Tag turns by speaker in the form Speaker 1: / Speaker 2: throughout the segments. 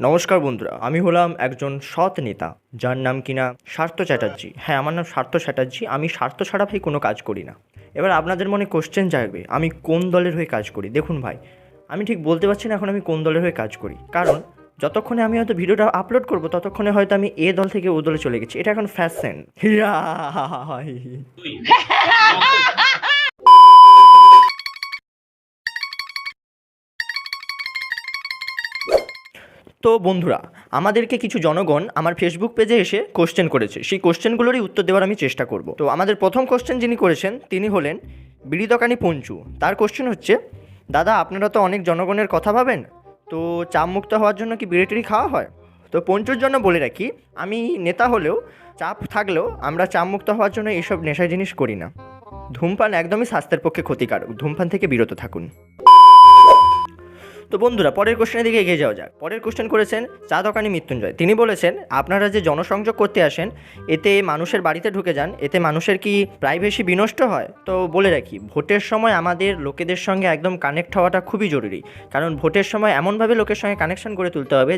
Speaker 1: নমস্কার বন্ধুরা, আমি হলাম একজন সৎ নেতা যার নাম কিনা স্বার্থ চ্যাটার্জি। হ্যাঁ, আমার নাম স্বার্থ চ্যাটার্জি। আমি স্বার্থ ছাড়া ভাই কোনো কাজ করি না। এবার আপনাদের মনে কোশ্চেন জাগবে, আমি কোন দলের হয়ে কাজ করি। দেখুন ভাই, আমি ঠিক বলতে পারছি না এখন আমি কোন দলের হয়ে কাজ করি, কারণ যতক্ষণে আমি হয়তো ভিডিওটা আপলোড করব ততক্ষণে হয়তো আমি এ দল থেকে ও দলে চলে গেছি। এটা এখন ফ্যাশন। তো বন্ধুরা, আমাদেরকে কিছু জনগণ আমার ফেসবুক পেজে এসে কোশ্চেন করেছে, সেই কোশ্চেনগুলোরই উত্তর দেওয়ার আমি চেষ্টা করব। তো আমাদের প্রথম কোশ্চেন যিনি করেছেন তিনি হলেন বিড়ি দোকানি পঞ্চু। তার কোশ্চেন হচ্ছে, দাদা আপনারা তো অনেক জনগণের কথা ভাবেন, তো চাপ মুক্ত হওয়ার জন্য কি বিড়ি টিড়ি খাওয়া হয়? তো পঞ্চুর জন্য বলে রাখি, আমি নেতা হলেও চাপ থাকলেও আমরা চাপ মুক্ত হওয়ার জন্য এইসব নেশা জিনিস করি না। ধূমপান একদমই স্বাস্থ্যের পক্ষে ক্ষতিকারক, ধূমপান থেকে বিরত থাকুন। তো বন্ধুরা, পরের কোশ্চেনের দিকে এগিয়ে যাওয়া যাক। পরের কোশ্চেন করেছেন চা দোকানি মৃত্যুঞ্জয়। তিনি বলেছেন, আপনারা যে জনসংযোগ করতে আসেন, এতে মানুষের বাড়িতে ঢুকে যান, এতে মানুষের কি প্রাইভেসি বিনষ্ট হয়? তো বলে রাখি, ভোটের সময় আমাদের লোকেদের সঙ্গে একদম কানেক্ট হওয়াটা খুবই জরুরি। কারণ ভোটের সময় এমনভাবে লোকের সঙ্গে কানেকশন করে তুলতে হবে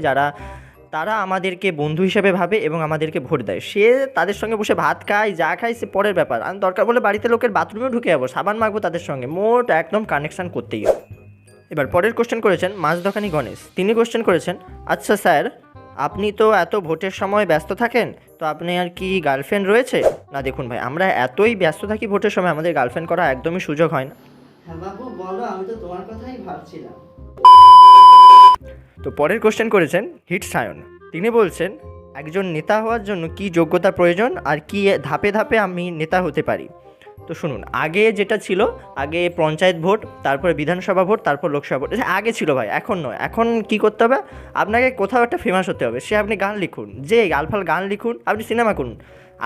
Speaker 1: তারা আমাদেরকে বন্ধু হিসেবে ভাবে এবং আমাদেরকে ভোট দেয়। সে তাদের সঙ্গে বসে ভাত খায়, যা খায় সে পরের ব্যাপার। আমি দরকার বলে বাড়িতে লোকের বাথরুমেও ঢুকে যাবো, সাবান মাখবো তাদের সঙ্গে, মোট একদম কানেকশান করতেই হবে। এবার পরের কোশ্চেন করেছেন মাছ দোকানি গণেশ। তিনি কোশ্চেন করেছেন, আচ্ছা স্যার, আপনি তো এত ভোটের সময় ব্যস্ত থাকেন, তো আপনি আর কি গার্লফ্রেন্ড রয়েছে? না দেখুন ভাই, আমরা এতই ব্যস্ত থাকি ভোটের সময়, আমাদের গার্লফ্রেন্ড করা একদমই সুযোগ হয় না।
Speaker 2: হ্যাঁ বাবু বলো, আমি তো তোমার কথাই ভাবছিলাম।
Speaker 1: তো পরের কোশ্চেন করেছেন হিট সায়ন। তিনি বলছেন, একজন নেতা হওয়ার জন্য কি যোগ্যতা প্রয়োজন আর কি ধাপে ধাপে আমি নেতা হতে পারি? তো শুনুন, আগে যেটা ছিল, আগে পঞ্চায়েত ভোট, তারপরে বিধানসভা ভোট, তারপর লোকসভা ভোট, আগে ছিল ভাই, এখন নয়। এখন কি করতে হবে, আপনাকে কোথাও একটা ফেমাস হতে হবে। সে আপনি গান লিখুন, যে গালফাল গান লিখুন, আপনি সিনেমা করুন,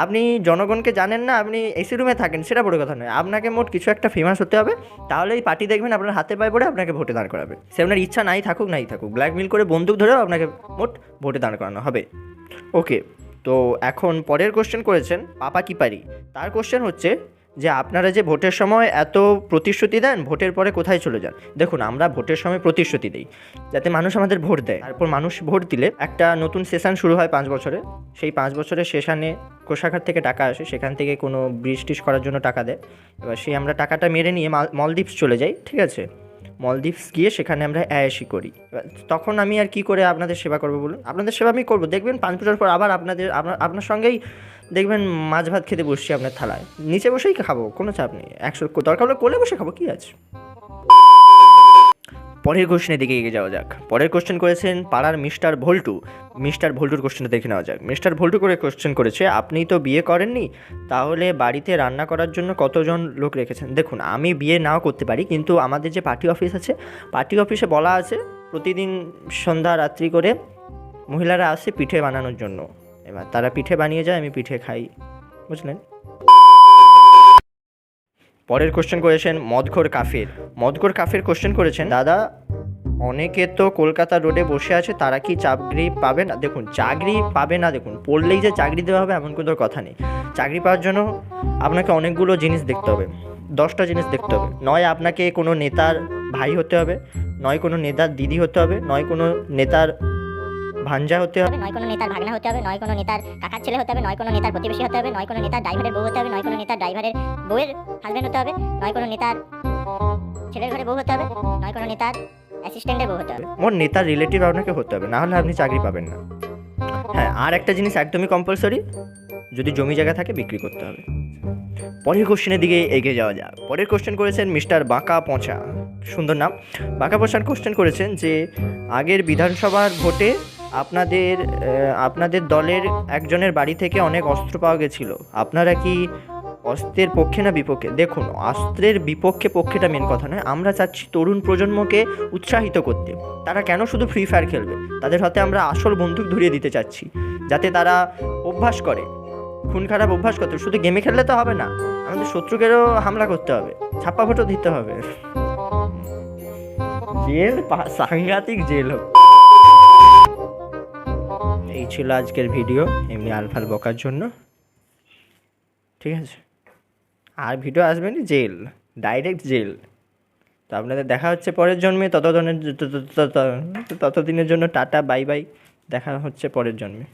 Speaker 1: আপনি জনগণকে জানেন না, আপনি এসি রুমে থাকেন, সেটা বড় কথা নয়। আপনাকে মোট কিছু একটা ফেমাস হতে হবে, তাহলেই পার্টি দেখবেন আপনার হাতে পায়ে পড়ে আপনাকে ভোটে দাঁড় করাবে। সে আপনার ইচ্ছা নাই থাকুক নাই থাকুক, ব্ল্যাকমেল করে বন্দুক ধরেও আপনাকে মোট ভোটে দাঁড় করানো হবে। ওকে, তো এখন পরের কোশ্চেন করেছেন পাপা কি পারি। তার কোশ্চেন হচ্ছে যে, আপনারা যে ভোটের সময় এত প্রতিশ্রুতি দেন, ভোটের পরে কোথায় চলে যান? দেখুন, আমরা ভোটের সময় প্রতিশ্রুতি দিই যাতে মানুষ আমাদের ভোট দেয়। তারপর মানুষ ভোট দিলে একটা নতুন সেশন শুরু হয় 5 বছরে। সেই 5 বছরের সেশনে কোষাগার থেকে টাকা আসে, সেখান থেকে কোনো ব্রিজ টিজ করার জন্য টাকা দেয়। এবার সেই আমরা টাকাটা মেরে নিয়ে মলদ্বীপস চলে যাই, ঠিক আছে? মলদ্বীপস গিয়ে সেখানে আমরা অ্যায়াসি করি। তখন আমি আর কি করে আপনাদের সেবা করবো বলুন? আপনাদের সেবা আমি করবো, দেখবেন 5 বছর পর আবার আপনার সঙ্গেই দেখবেন মাছ ভাত খেতে বসছি আপনার থালায়, নিচে বসেই খাবো, কোনো চাপ নেই। 100 দরকার হলে কোলে বসে খাবো, কী আছে। পরের কোশ্চেনের দিকে এগিয়ে যাওয়া যাক। পরের কোশ্চেন করেছেন পাড়ার মিস্টার ভল্টু। মিস্টার ভল্টুর কোশ্চেনটা দেখে নেওয়া যাক। মিস্টার ভল্টু করে কোশ্চেন করেছে, আপনি তো বিয়ে করেননি, তাহলে বাড়িতে রান্না করার জন্য কতজন লোক রেখেছেন? দেখুন, আমি বিয়ে নাও করতে পারি, কিন্তু আমাদের যে পার্টি অফিস আছে, পার্টি অফিসে বলা আছে প্রতিদিন সন্ধ্যা রাত্রি করে মহিলারা আসে পিঠে বানানোর জন্য। এবার তারা পিঠে বানিয়ে যায়, আমি পিঠে খাই, বুঝলেন? পরের কোশ্চেন করেছেন মদঘর কাফের। মদঘর কাফের কোশ্চেন করেছেন, দাদা অনেকে তো কলকাতা রোডে বসে আছে, তারা কি চাকরি পাবে না? দেখুন, চাকরি পাবে না, দেখুন পড়লেই যে চাকরি দেওয়া হবে এমন কোনো কথা নেই। চাকরি পাওয়ার জন্য আপনাকে অনেকগুলো জিনিস দেখতে হবে, 10টা জিনিস দেখতে হবে। নয় আপনাকে কোনো নেতার ভাই হতে হবে, নয় কোনো নেতার দিদি হতে হবে, নয় কোনো নেতার ভাঞ্জা হতে হবে,
Speaker 3: নয় কোনো নেতার ভাগনা হতে হবে, নয় কোনো নেতার কাকার ছেলে হতে হবে, নয় কোনো নেতার প্রতিবেশী হতে হবে, নয় কোনো নেতার ড্রাইভারের বউ হতে হবে, নয় কোনো নেতার ড্রাইভারের বউয়ের হাজবেন্ড হতে হবে, নয় কোনো নেতার ছেলের ঘরে বউ হতে হবে, নয় কোনো নেতার অ্যাসিস্ট্যান্টের বউ হতে হবে।
Speaker 1: মোর নেতার রিলেটিভ আপনাকে হতে হবে, না হলে আপনি চাকরি পাবেন না। হ্যাঁ, আর একটা জিনিস একদমই কম্পালসরি, যদি জমি জায়গা থাকে বিক্রি করতে হবে। পরের কোশ্চেনের দিকে এগিয়ে যাওয়া যাক। পরের কোশ্চেন করেছেন মিস্টার বাঁকা পচা। সুন্দর নাম। বাঁকা পচার কোশ্চেন করেছেন যে, আগের বিধানসভার ভোটে আপনাদের দলের একজনের বাড়ি থেকে অনেক অস্ত্র পাওয়া গেছিল, আপনারা কি অস্ত্রের পক্ষে না বিপক্ষে? দেখুন, অস্ত্রের বিপক্ষে পক্ষেটা মেন কথা নয়, আমরা চাচ্ছি তরুণ প্রজন্মকে উৎসাহিত করতে। তারা কেন শুধু ফ্রি ফায়ার খেলবে? তাদের হাতে আমরা আসল বন্দুক ধরিয়ে দিতে চাচ্ছি, যাতে তারা অভ্যাস করে, খুন খারাপ অভ্যাস করতে। শুধু গেমে খেললে তো হবে না, আমাদের শত্রুকেরও হামলা করতে হবে, ছাপ্পা ভোটও দিতে হবে। জেল, সাংঘাতিক জেল হোক। এই ছিল আজকের ভিডিও, এমনি আলফাল বকার জন্য, ঠিক আছে? আর ভিডিও আসবে না, জেল, ডাইরেক্ট জেল। তো আপনাদের দেখা হচ্ছে পরের জন্মে, ততদিনের জন্য টাটা বাই বাই, দেখা হচ্ছে পরের জন্মে।